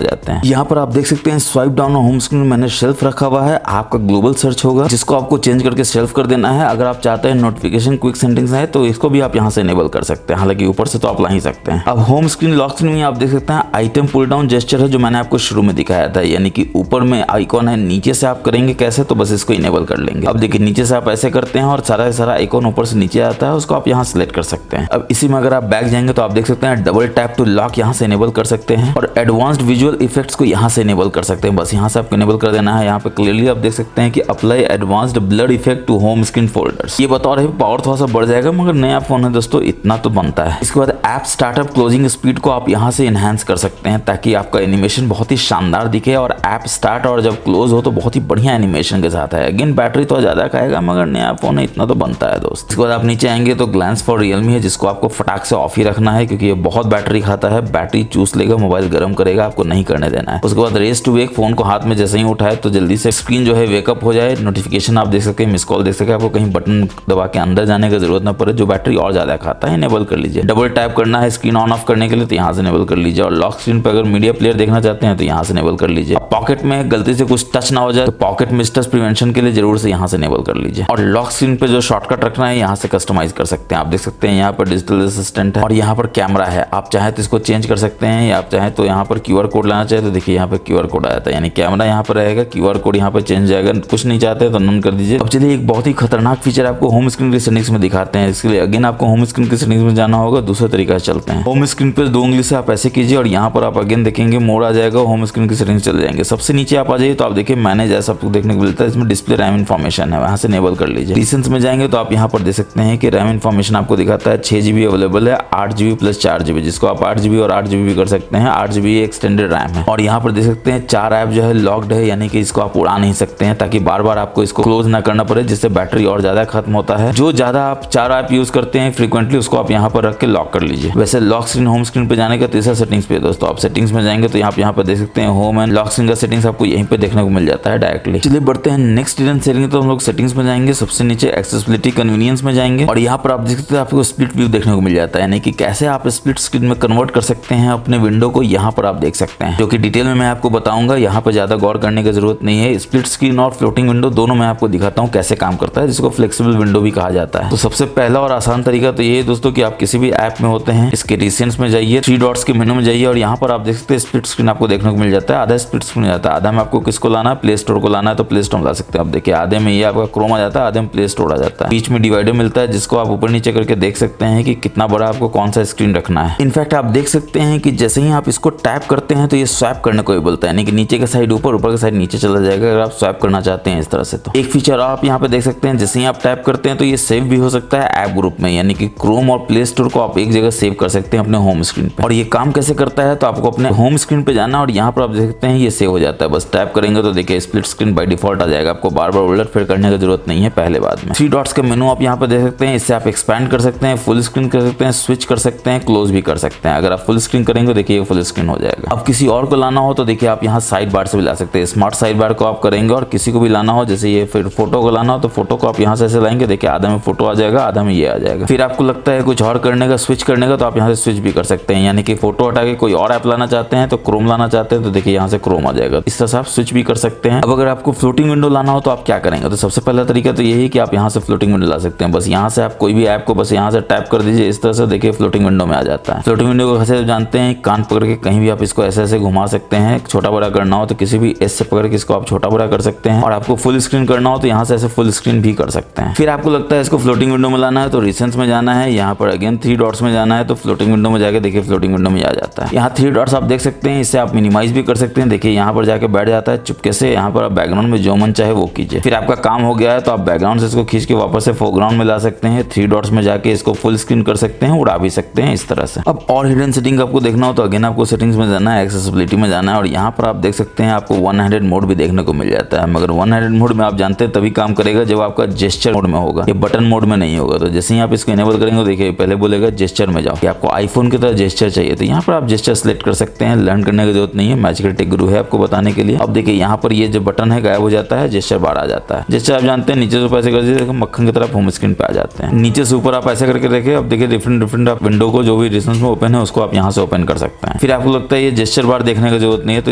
जाते हैं। यहाँ पर आप देख सकते हैं स्वाइप डाउन और होम स्क्रीन में मैंने शेल्फ रखा हुआ है। आपका ग्लोबल सर्च होगा, जिसको आपको चेंज करके शेल्फ कर देना है। अगर आप चाहते हैं नोटिफिकेशन क्विक सेटिंग्स है तो इसको भी आप यहाँ से इनेबल कर सकते हैं, हालांकि ऊपर से तो आप ला ही सकते हैं। अब होम स्क्रीन लॉक स्क्रीन में आप देख सकते हैं आइटम पुल डाउन जेस्चर है, जो मैंने आपको शुरू में दिखाया था, यानी कि ऊपर में आइकॉन है, नीचे से आप करेंगे कैसे, तो बस इसको इनेबल कर लेंगे। अब देखिए नीचे से आप ऐसे करते हैं और सारा सारा आइकॉन ऊपर से नीचे आता है, उसको आप यहाँ सेलेक्ट कर सकते हैं। अब इसी में अगर आप बैक जाएंगे तो आप देख सकते हैं डबल टैप टू लॉक यहाँ से इनेबल कर सकते हैं और एडवांस्ड विजुअल इफेक्ट्स को यहाँ से इनेबल कर सकते हैं। बस यहाँ से आपको इनेबल कर देना है। यहाँ पे क्लियरली आप देख सकते हैं कि apply advanced blur effect to home screen folders. ये बता रहे पावर थोड़ा सा बढ़ जाएगा, मगर नया फोन है दोस्तों, इतना तो बनता है। इसके बाद ऐप स्टार्टअप क्लोजिंग स्पीड को आप यहाँ से इनहेंस कर सकते हैं, ताकि आपका एनिमेशन बहुत ही शानदार दिखे और ऐप स्टार्ट और जब क्लोज हो तो बहुत ही बढ़िया एनिमेशन के साथ है। अगेन बैटरी तो ज्यादा खाएगा, मगर नया फोन है, इतना तो बनता है दोस्त। इसके बाद आप नीचे आएंगे तो ग्लैंस फॉर Realme है, जिसको आपको फटाक से ऑफ ही रखना है, क्योंकि ये बहुत बैटरी खाता है। बैटरी चूस लेगा, मोबाइल गर्म करेगा, आपको नहीं करने देना है। उसके बाद रेस टू वेक, फोन को हाथ में जैसे ही उठाए तो जल्दी से स्क्रीन जो है वेकअप हो जाए। नोटिफिकेशन आप देख सकते हैं, मिस कॉल देख सकते हैं, आपको कहीं बटन दबा के अंदर जाने की जरूरत ना पड़े। जो बैटरी और ज्यादा खाता है इनेबल कर लीजिए। डबल टैप करना है स्क्रीन ऑन ऑफ करने के लिए तो यहाँ से इनेबल कर लीजिए। और लॉक स्क्रीन पर अगर मीडिया प्लेयर देखना चाहते हैं तो यहाँ से इनेबल कर लीजिए। पॉकेट में गलती से कुछ टच ना हो जाए तो पॉकेट मिस्टच प्रिवेंशन के लिए जरूर से यहाँ से इनेबल कर लीजिए। और लॉक स्क्रीन पे जो शॉर्टकट रखना है यहाँ से कस्टमाइज कर सकते हैं। आप देख सकते हैं यहाँ पर डिजिटल असिस्टेंट है और यहाँ पर कैमरा है, आप चाहे तो इसको चेंज कर सकते हैं, या आप चाहे तो यहाँ पर QR कोड लाना चाहे तो देखिए यहाँ पे QR कोड आया था, यानी कैमरा यहाँ पर रहेगा, QR कोड यहाँ पर चेंज जाएगा। कुछ नहीं चाहते तो नन कर दीजिए। अब चलिए एक बहुत ही खतरनाक फीचर आपको होम स्क्रीन की सेटिंग्स में दिखाते हैं। इसके लिए अगेन आपको होम स्क्रीन की सेटिंग्स में जाना होगा, दूसरे तरीका से चलते हैं। होम स्क्रीन पे 2 उंगली से आप ऐसे कीजिए और यहाँ पर आप अगेन देखेंगे मोड आ जाएगा, होम स्क्रीन की सेटिंग्स चले जाएंगे। सबसे नीचे आप आ जाइए तो आप देखिए मैनेज ऐसा आपको देखने को मिलता है, इसमें डिस्प्ले रैम इन्फॉर्मेशन है, वहाँ से इनेबल कर लीजिए। रिसेंट्स में जाएंगे तो आप यहाँ पर देख सकते हैं कि रैम इन्फॉर्मेशन आपको दिखाता है 6 GB अवेलेबल है, 8 GB प्लस 4 GB, जिसको आप 8 GB और 8 GB भी कर सकते हैं। 8 GB एक्सटेंडेड रैम है। और यहाँ पर देख सकते हैं 4 ऐप जो है लॉक्ड है, यानी कि इसको आप उड़ा नहीं सकते हैं, ताकि बार बार आपको इसको क्लोज ना करना पड़े, जिससे बैटरी और ज्यादा खत्म होता है। जो ज्यादा आप 4 ऐप यूज करते हैं फ्रीक्वेंटली, उसको आप यहाँ पर रख के लॉक कर लीजिए। वैसे लॉक स्क्रीन होम स्क्रीन पे जाने का तीसरा सेटिंग्स पे दोस्तों, आप सेटिंग्स में जाएंगे तो यहाँ पर देख सकते हैं होम एंड लॉक स्क्रीन का सेटिंग्स आपको यहीं पे देखने को मिल जाता है डायरेक्टली। चलिए बढ़ते हैं नेक्स्ट हिडन सेटिंग। तो हम लोग सेटिंग्स में जाएंगे, सबसे नीचे एक्सेसिबिलिटी कन्वीनियंस में जाएंगे और यहाँ पर आप देख सकते हैं आपको स्प्लिट व्यू देखने को मिल जाता है, यानी कि कैसे आप स्प्लिट स्क्रीन में कन्वर्ट कर सकते हैं अपने विंडो को, यहाँ पर आप देख सकते हैं, जो कि डिटेल में मैं आपको बताऊंगा। यहाँ पर ज्यादा गौर करने की जरूरत नहीं है। स्प्लिट स्क्रीन और फ्लोटिंग विंडो दोनों मैं आपको दिखाता हूँ कैसे काम करता है, जिसको फ्लेक्सिबल विंडो भी कहा जाता है। तो सबसे पहला और आसान तरीका तो ये है दोस्तों कि आप किसी भी ऐप में होते हैं, इसके रिसेंट्स में जाइए, 3 डॉट्स के मेनू में जाइए और यहाँ पर आप देख सकते हैं स्प्लिट स्क्रीन आपको देखने को मिल जाता है। आधा स्प्लिट स्क्रीन जाता है, आधा में आपको किसको लाना है, प्ले स्टोर को लाना है तो प्ले स्टोर ला सकते हैं। आप देखिए आधे में ये आपका क्रोम आ जाता है, आधे में प्ले स्टोर आ जाता है। बीच में डिवाइडर मिलता है, जिसको आप ऊपर नीचे करके देख सकते हैं कि कितना बड़ा आपको कौन सा स्क्रीन रखना है। इनफैक्ट आप देख सकते हैं कि जैसे ही आप इसको टैप करते हैं तो ये स्वैप करने को ही बोलता है, यानी कि नीचे का साइड ऊपर, ऊपर का साइड नीचे चला जाएगा अगर आप स्वैप करना चाहते हैं इस तरह से। तो एक फीचर आप यहाँ पे देख सकते हैं, जैसे ही आप टैप करते हैं तो ये सेव भी हो सकता है ऐप ग्रुप में, यानी कि क्रोम और प्ले स्टोर को आप एक जगह सेव कर सकते हैं अपने होम स्क्रीन पे। और ये काम कैसे करता है, तो आपको अपने होम स्क्रीन पे जाना और यहाँ पर आप देख सकते हैं ये सेव हो जाता है। बस टैप करेंगे तो देखिए स्प्लिट स्क्रीन बाय डिफॉल्ट आ जाएगा, आपको बार बार उलट फिर करने की जरूरत नहीं है पहले बाद में। 3 डॉट्स का मेनू आप यहाँ पे देख सकते हैं, इससे आप एक्सपैंड कर सकते हैं, फुल स्क्रीन कर सकते हैं, स्विच कर सकते हैं, क्लोज भी कर सकते हैं। अगर आप फुल स्क्रीन करेंगे देखिए फुल स्क्रीन हो जाएगा। अब किसी और को लाना हो तो देखिए आप यहाँ साइड बार से भी ला सकते हैं, स्मार्ट साइड बार को आप करेंगे और किसी को भी लाना हो, जैसे ये फिर फोटो को लाना हो तो फोटो को आप यहाँ से ऐसे लाएंगे, देखिए आधा में फोटो आ जाएगा, आधा में ये आ जाएगा। फिर आपको लगता है कुछ और करने का, स्विच करने का, तो आप यहाँ से स्विच भी कर सकते हैं, यानी कि फोटो हटा के कोई और ऐप लाना चाहते हैं तो क्रोम लाना चाहते हैं तो देखिए यहाँ से क्रोम आ जाएगा। इस तरह से आप स्विच भी कर सकते हैं। अब अगर आपको फ्लोटिंग विंडो लाना हो तो आप क्या करेंगे, तो सबसे पहला तरीका तो यही कि आप यहाँ से फ्लोटिंग विंडो ला सकते हैं। बस यहाँ से आप कोई भी ऐप को बस यहाँ से टैप कर दीजिए, इस तरह से देखिए फ्लोटिंग विंडो में आ जाता है। फ्लोटिंग विंडो को कैसे जानते हैं, कान पकड़ के कहीं भी आप इसको ऐसे ऐसे घुमा सकते हैं। छोटा बड़ा करना हो तो किसी भी एस से पकड़ के इसको आप छोटा बड़ा कर सकते हैं, और आपको फुल स्क्रीन करना हो तो यहाँ से ऐसे फुल स्क्रीन भी कर सकते हैं। फिर आपको लगता है इसको फ्लोटिंग विंडो में लाना है तो रिसेंट्स में जाना है, यहाँ पर अगेन 3 डॉट्स में जाना है तो फ्लोटिंग विंडो में जाके देखिए फ्लोटिंग विंडो में आ जाता है। यहाँ 3 डॉट्स आप देख सकते हैं, इससे आप मिनिमाइज भी कर सकते हैं। देखिए यहाँ पर जाके बैठ जाता है चुपके से, यहाँ पर आप बैकग्राउंड में जो मन चाहे वो कीजिए। फिर आपका काम हो गया है तो आप बैकग्राउंड से इसको खींच के वापस से फोरग्राउंड में ला सकते हैं। 3 डॉट्स में जाके इसको फुल स्क्रीन कर सकते हैं, उड़ा भी सकते हैं इस तरह से। अब और हिडन सेटिंग आपको देखना हो तो अगेन आपको सेटिंग्स में जाना है, एक्सेसिबिलिटी में जाना है और यहाँ पर आप देख सकते हैं आपको 1 हैंडेड मोड भी देखने को मिल जाता है। मगर 1 हैंडेड मोड में आप जानते हैं तभी काम करेगा जब आपका जेस्चर मोड में होगा, ये बटन मोड में नहीं होगा। तो जैसे ही आप इसको इनेबल करेंगे देखिए पहले बोलेगा जेस्चर में जाओ, कि आपको आईफोन की तरह जेस्चर चाहिए तो यहाँ पर आप जेस्चर सेलेक्ट कर सकते हैं। लर्न करने की जरूरत नहीं है, मैजिकल टेक गुरु है आपको बताने के लिए। अब देखिए यहाँ पर ये जो बटन है गायब हो जाता है, जेस्चर बाहर आ जाता है। जेस्चर आप जानते हैं नीचे से ऊपर ऐसे कर दीजिए, मक्खन की तरफ होम स्क्रीन पे आ जाते हैं। नीचे से ऊपर आप ऐसे करके देखिए, अब देखिए डिफरेंट आप विंडो को जो भी रिसेंस में ओपन है उसको आप यहाँ से ओपन कर सकते हैं। फिर आपको लगता है ये जेस्चर बार देखने की जरूरत नहीं है तो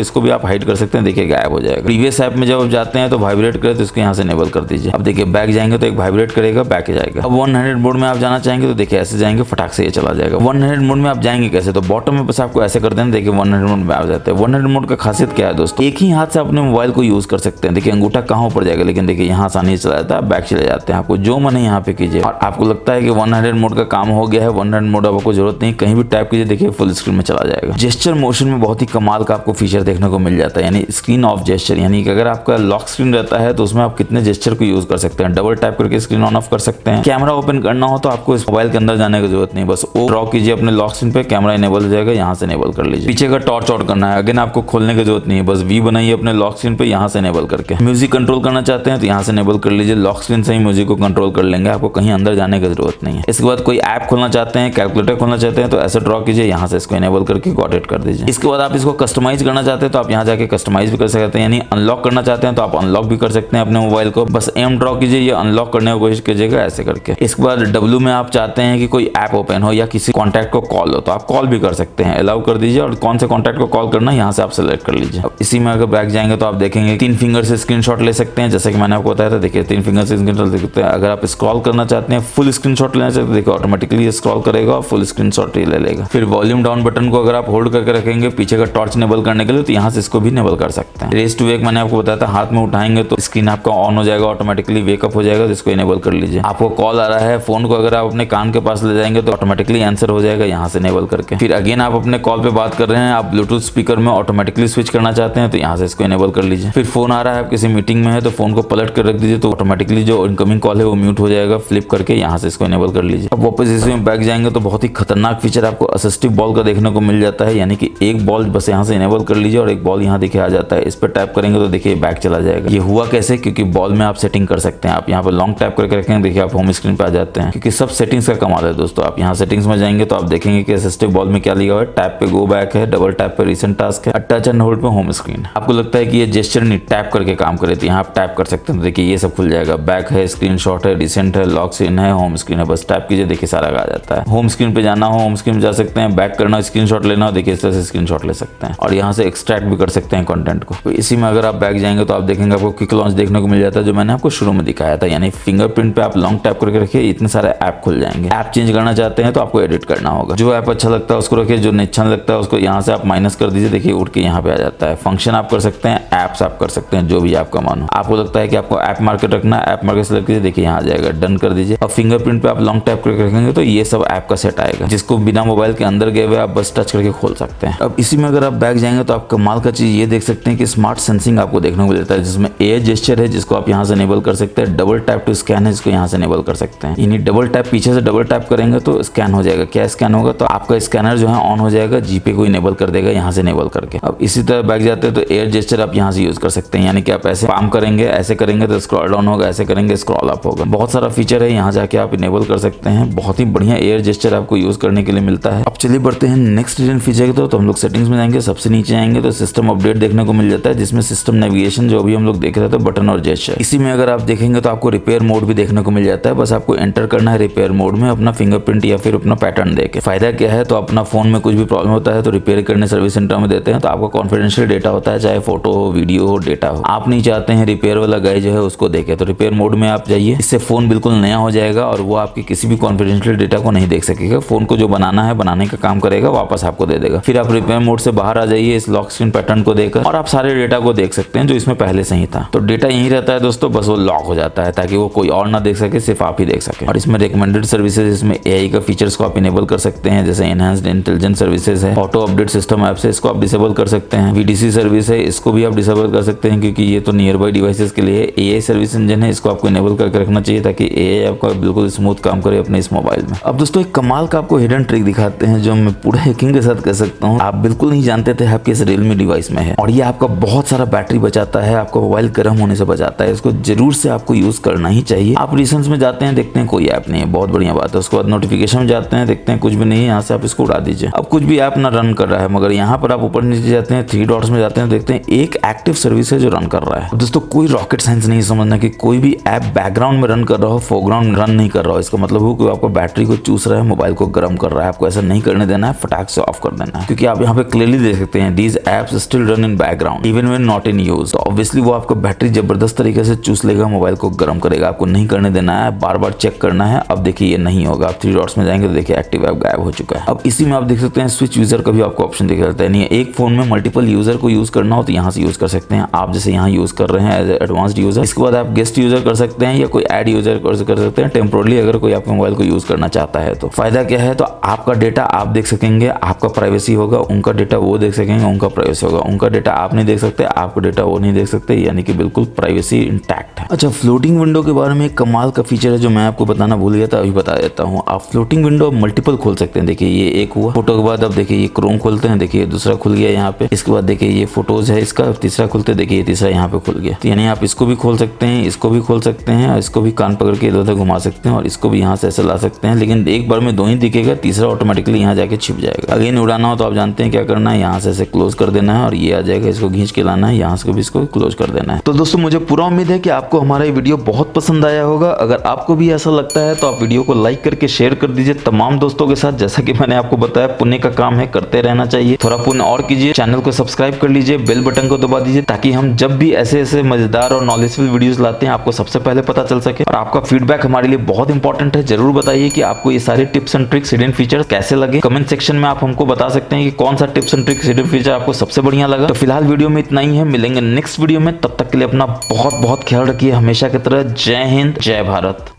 इसको भी आप हाइड कर सकते हैं, देखिए गायब हो जाएगा। प्रीवियस ऐप में जब आप जाते हैं तो वाइब्रेट करे तो इसको यहाँ से इनेबल कर दीजिए। अब देखिए बैक जाएंगे तो एक वाइब्रेट करेगा, बैक जाएगा। अब 1 हैंडेड मोड में आप जाना चाहेंगे तो देखिए ऐसे जाएंगे, फटाक से ये चला जाएगा। 1 हैंडेड मोड में आप जाएंगे कैसे, तो बॉटम में बस आपको ऐसे कर देना, देखिए 1 हैंडेड मोड में आ जाते हैं। 1 हैंडेड मोड का खासियत क्या है दोस्तों, एक ही हाथ से अपने मोबाइल को यूज कर सकते हैं। देखिए अंगूठा कहाँ ऊपर जाएगा, लेकिन देखिए यहाँ आसानी से चला जाता है, बैक चले जाते हैं। आपको जो मन है यहाँ पे कीजिए। और आपको लगता है कि 1 हैंडेड मोड का काम हो गया है, 1 हैंडेड मोड आपको जरूरत नहीं, कहीं भी टैप कीजिए देखिए फुल स्क्रीन में चला जाएगा। जेस्चर मोशन में बहुत ही कमाल का आपको फीचर देखने को मिल जाता है, यानी स्क्रीन ऑफ जेस्चर, यानी कि अगर आपका लॉक स्क्रीन रहता है तो उसमें आप कितने जेस्चर को यूज कर सकते हैं। डबल टैप करके स्क्रीन ऑन ऑफ कर सकते हैं। कैमरा ओपन करना हो तो आपको इस मोबाइल के अंदर जाने की जरूरत नहीं, बस ओ ड्रॉ कीजिए अपने लॉक स्क्रीन पे, कैमरा इनेबल हो जाएगा, यहाँ से इनेबल कर लीजिए। पीछे का टॉर्च ऑन करना है, अगेन आपको खोलने की जरूरत नहीं है, बस वी बनाइए अपने लॉक स्क्रीन पे, यहाँ से इनेबल करके। म्यूजिक कंट्रोल करना चाहते हैं तो यहाँ से इनेबल कर लीजिए, लॉक स्क्रीन से ही म्यूजिक को कंट्रोल कर लेंगे, आपको कहीं अंदर जाने की जरूरत नहीं है। इसके बाद कोई ऐप खोलना चाहते हैं, कैलकुलेटर खोलना चाहते हैं तो ऐसे ड्रॉ कीजिए, यहाँ से इसको इनेबल करके गॉट इट कर दीजिए। इसके बाद आप इसको कस्टमाइज करना चाहते हैं तो आप यहाँ जाके कस्टमाइज भी कर सकते हैं, यानी अनलॉक करना चाहते हैं तो आप अनलॉक भी कर सकते हैं अपने मोबाइल को। बस एम ड्रॉ कीजिए, ये अनलॉक करने की कोशिश कीजिएगा ऐसे करके। इसके बाद डब्ल्यू में आप चाहते हैं कि कोई ऐप ओपन हो या किसी कॉन्टैक्ट को कॉल हो तो आप कॉल भी कर सकते हैं, अलाउ कर दीजिए। और कौन से कॉन्टैक्ट को कॉल करना है यहाँ से आप सेलेक्ट कर लीजिए। अब इसी में अगर बैक जाएंगे तो आप देखेंगे 3 फिंगर से स्क्रीनशॉट ले सकते हैं, जैसे कि मैंने आपको बताया था। देखिए 3 फिंगर से स्क्रीनशॉट ले सकते हैं। अगर आप स्क्रॉल करना चाहते हैं, फुल स्क्रीनशॉट लेना चाहते हैं, देखिए ऑटोमेटिकली स्क्रॉल करेगा और फुल स्क्रीनशॉट ही ले लेगा। फिर वॉल्यूम डाउन बटन को अगर आप होल्ड करके रखेंगे पीछे का टॉर्च इनेबल करने के लिए तो यहाँ से इसको भी इनेबल कर सकते हैं। रेस टू वेक मैंने आपको बताया था, हाथ में उठाएंगे तो स्क्रीन आपका ऑन हो जाएगा, ऑटोमेटिकली वेकअप हो जाएगा, तो इसको इनेबल कर लीजिए। आपको कॉल आ रहा है, फोन को अगर आप अपने कान के पास ले जाएंगे तो ऑटोमेटिकली आंसर हो जाएगा, यहाँ से इनेबल करके। फिर अगेन आप अपने कॉल पे बात कर रहे हैं, आप ब्लूटूथ स्पीकर में ऑटोमेटिकली स्विच करना चाहते हैं तो यहाँ से इसको इनेबल कर लीजिए। फिर फोन आ रहा है, आप किसी मीटिंग में है तो फोन को पलट कर रख दीजिए तो ऑटोमेटिकली जो इनकमिंग कॉल है वो म्यूट हो जाएगा, फ्लिप करके यहाँ से इसको इनेबल कर लीजिए। अब वापस इसमें बैक जाएंगे तो बहुत ही खतरनाक फीचर आपको असिस्टिव बॉल का देखने को मिल जाता है, यानी कि एक बॉल बस यहाँ से इनेबल कर लीजिए और एक बॉल यहाँ देखिए आ जाता है। इस पर टैप करेंगे तो देखिए बैक चला जाएगा। ये हुआ कैसे, क्योंकि बॉल में आप सेटिंग कर सकते हैं। आप यहाँ पर लॉन्ग टैप करके रखेंगे, देखिए आप होम स्क्रीन पे आ जाते हैं, क्योंकि सब सेटिंग्स का कमाल है दोस्तों। आप यहाँ सेटिंग्स में जाएंगे तो आप देखेंगे कि असिस्टिव बॉल में क्या लिखा हुआ है, टैप पे गो बैक है, डबल टैप पे रिसेंट टास्क है, टच एंड होल्ड पे होम स्क्रीन। आपको लगता है कि ये जेस्चर नहीं टैप करके काम करे तो यहाँ आप टैप कर सकते हैं, तो देखिए ये सब खुल जाएगा। बैक है, स्क्रीनशॉट है, रिसेंट है, लॉक इन है, होम स्क्रीन है, बस टैप कीजिए देखिए सारा आ जाता है। होम स्क्रीन पे जाना हो होम स्क्रीन पे जा सकते हैं, बैक करना स्क्रीनशॉट लेना हो देखिए इस तरह से स्क्रीनशॉट ले सकते हैं और यहाँ से एक्सट्रैक्ट भी कर सकते हैं कंटेंट को। तो इसी में अगर आप बैक जाएंगे तो आप देखेंगे आपको क्विक लॉन्च देखने को मिल जाता है, जो मैंने आपको शुरू में दिखाया था। यानी फिंगरप्रिंट पे आप लॉन्ग टैप करके रखिए, इतने सारे ऐप खुल जाएंगे। ऐप चेंज करना चाहते हैं तो आपको एडिट करना होगा। जो ऐप अच्छा लगता है उसको रखिए, जो नहीं अच्छा लगता है उसको यहाँ से आप माइनस कर दीजिए, देखिए उठ के यहाँ पे आ जाता है। फंक्शन आप कर सकते हैं, ऐप्स आप कर सकते हैं, जो भी आपका मानो। आपको लगता है कि आपको ऐप मार्केट रखना है, ऐप मार्केट सेलेक्ट कीजिए, देखिए यहाँ आ जाएगा, डन कर दीजिए। और फिंगरप्रिंट पे आप लॉन्ग टैप करके रखेंगे तो ये सब ऐप का सेट आएगा, जिसको बिना मोबाइल के अंदर गए हुए आप बस टच करके खोल सकते हैं। अब इसी में अगर आप बैक जाएंगे तो आप कमाल का चीज ये देख सकते हैं कि स्मार्ट सेंसिंग आपको देखने को मिलता है, जिसमें एयर जेस्चर है जिसको आप यहाँ से इनेबल कर सकते हैं, डबल टैप टू स्कैन है जिसको यहाँ से इनेबल कर सकते हैं। यानी डबल टैप पीछे से डबल टैप करेंगे तो स्कैन हो जाएगा। क्या स्कैन होगा, तो आपका स्कैनर जो है ऑन हो जाएगा, जीपे को इनेबल कर देगा यहाँ से इनेबल करके। अब इसी तरह बैक जाते हैं तो एयर जेस्चर आप यहाँ से यूज कर सकते हैं, यानी कि आप ऐसे पाम करेंगे, ऐसे करेंगे तो स्क्रॉल डाउन होगा, ऐसे करेंगे स्क्रॉल अप होगा। बहुत सारा फीचर है, यहाँ जाके आप इनेबल कर सकते हैं। बहुत ही बढ़िया एयर जेस्चर आपको यूज करने के लिए मिलता है। अब चलिए बढ़ते हैं नेक्स्ट हिडन फीचर की तरफ। तो हम लोग सेटिंग्स में जाएंगे, सबसे नीचे आएंगे तो सिस्टम अपडेट देखने को मिल जाता है, जिसमें सिस्टम नेविगेशन जो अभी हम लोग देख रहे थे बटन और जेस्चर। इसी में अगर आप देखेंगे तो आपको रिपेयर मोड भी देखने को मिल जाता है। बस आपको एंटर करना है रिपेयर मोड में अपना फिंगरप्रिंट या फिर अपना पैटर्न देके। फायदा क्या है, तो अपना फोन में कुछ भी प्रॉब्लम होता है तो रिपेयर करने सर्विस सेंटर में देते हैं, तो आपका कॉन्फिडेंशियल डेटा होता है, चाहे फोटो हो, वीडियो हो, डेटा हो। आप नहीं चाहते हैं रिपेयर वाला गाय जो है उसको देखे, तो रिपेयर मोड में आप जाइए। इससे फोन बिल्कुल नया हो जाएगा और वो आपके किसी भी कॉन्फिडेंशियल डेटा को नहीं देख सकेगा। फोन को जो बनाना है बनाने का काम करेगा, वापस आपको दे देगा। फिर आप रिपेयर मोड से बाहर आ जाइए इस लॉक स्क्रीन पैटर्न को देकर, और आप सारे डेटा को देख सकते हैं जो इसमें पहले से ही था। तो डेटा यही रहता है दोस्तों, बस वो लॉक हो जाता है ताकि वो कोई और ना देख सके, सिर्फ आप ही देख सके। और इसमें रिकमेंडेड सर्विसेज, इसमें एआई का फीचर्स को आप इनेबल कर सकते हैं, जैसे एनहांस्ड इंटेलिजेंस सर्विसेज है, ऑटो अपडेट सिस्टम ऐप से इसको आप डिसेबल कर सकते हैं। वीडीसी सर्विस है, इसको भी आप डिसेबल कर सकते हैं, क्योंकि ये तो नियर बाई डिवाइसेस के लिए। एआई सर्विस इंजन है, इसको आपको इनेबल करके रखना चाहिए ताकि एआई आपका बिल्कुल स्मूथ काम करे अपने इस मोबाइल में। अब दोस्तों एक कमाल का आपको हिडन ट्रिक दिखाते हैं, जो मैं पूरा यकीन के साथ कह सकता हूँ आप बिल्कुल नहीं जानते थे आपके इस रियलमी डिवाइस में है, और ये आपका बहुत सारा बैटरी बचाता है, आपका मोबाइल गर्म होने से बचाता है। इसको जरूर से आपको यूज करना ही चाहिए। आप रिसेंट्स में जाते हैं, देखते हैं कोई ऐप नहीं है, बहुत बढ़िया बात है। उसके बाद नोटिफिकेशन में जाते हैं, देखते हैं कुछ भी नहीं है, यहाँ से आप इसको उड़ा दीजिए। अब कुछ भी ऐप ना रन कर रहा है, मगर यहाँ पर आप ऊपर नीचे जाते हैं, 3 डॉट्स में जाते हैं, देखते हैं एक एक्टिव सर्विस है जो रन कर रहा है। दोस्तों कोई रॉकेट साइंस नहीं समझना कि कोई भी ऐप बैकग्राउंड में रन कर रहा हो, फोरग्राउंड में रन नहीं कर रहा हो, इसका मतलब हो कि आपको बैटरी को चूस रहा है, मोबाइल को गर्म कर रहा है। आपको ऐसा नहीं करने देना है, फटाक से ऑफ कर देना है, क्योंकि आप यहाँ पे क्लियरली देख सकते हैं these apps still run in background even when not in use. तो ऑब्वियसली वो आपका बैटरी जबरदस्त तरीके से चूस लेगा, मोबाइल को गर्म करेगा। आपको नहीं करने देना है, बार बार चेक करना है। अब देखिए ये नहीं होगा, आप 3 डॉट्स में जाएंगे तो देखिए एक्टिव ऐप गायब हो चुका है। अब इसी में आप देख सकते हैं स्विच यूजर का भी आपको ऑप्शन दिख जाता है। नहीं एक फोन में मल्टीपल यूजर को यूज करना हो तो यहाँ से यूज कर सकते हैं। आप जैसे यहाँ यूज कर रहे हैं एज एडवांस्ड यूजर, इसके बाद आप गेस्ट यूजर कर सकते हैं या कोई एड यूजर कर सकते हैं टेम्पोरली, अगर कोई आपके मोबाइल को यूज करना चाहता है तो। फायदा क्या है, तो आपका डेटा आप देख सकेंगे, आपका प्राइवेसी होगा, उनका डेटा वो देख सकेंगे, उनका प्राइवेसी होगा। उनका डेटा आप नहीं देख सकते, आपका डेटा वो नहीं देख सकते, यानी कि बिल्कुल प्राइवेसी इंटैक्ट है। अच्छा, फ्लोटिंग विंडो के बारे में एक कमाल का फीचर है जो मैं आपको बताना भूल गया था, अभी बता देता हूँ। आप फ्लोटिंग विंडो मल्टीपल खोल सकते हैं। देखिए ये एक हुआ, फोटो के बाद अब देखिए ये क्रोम खोलते हैं, देखिए दूसरा खुल गया यहाँ पे। इसके बाद देखिए ये फोटोज है इसका, तीसरा खुलते देखिए तीसरा यहाँ पे खुल गया। तो यानी आप इसको भी खोल सकते हैं, इसको भी खोल सकते हैं, और इसको भी कान पकड़ के इधर उधर घुमा सकते हैं, और इसको भी यहाँ से ऐसे ला सकते हैं। लेकिन एक बार में 2 ही दिखेगा, तीसरा ऑटोमेटिकली यहाँ जाके छिप जाएगा। अगेन उड़ाना हो तो आप जानते हैं क्या करना है, यहाँ से ऐसे क्लोज कर देना है और ये आ जाएगा, इसको खींच के लाना है, यहाँ से भी इसको क्लोज कर देना है। तो दोस्तों मुझे पूरा उम्मीद है कि आपको हमारा ये वीडियो बहुत पसंद आया होगा। अगर आपको भी ऐसा लगता है तो आप वीडियो को लाइक करके शेयर कर दीजिए तमाम दोस्तों के साथ। जैसा कि मैंने आपको बताया, पुण्य का काम है, करते रहना चाहिए। थोड़ा पुण्य और कीजिए, चैनल को सब्सक्राइब कर लीजिए, बेल बटन को दबा दीजिए, ताकि हम जब भी ऐसे ऐसे मजेदार और नॉलेजफुल वीडियोस लाते हैं आपको सबसे पहले पता चल सके। और आपका फीडबैक हमारे लिए बहुत इंपॉर्टेंट है। जरूर बताइए कि आपको ये सारे tips and tricks, hidden features कैसे लगे। कमेंट सेक्शन में आप हमको बता सकते हैं कि कौन सा tips and tricks, hidden feature आपको सबसे बढ़िया लगा। तो फिलहाल वीडियो में इतना ही है, मिलेंगे नेक्स्ट वीडियो में। तब तक के लिए अपना बहुत बहुत ख्याल रखिए, हमेशा की तरह। जय हिंद, जय भारत।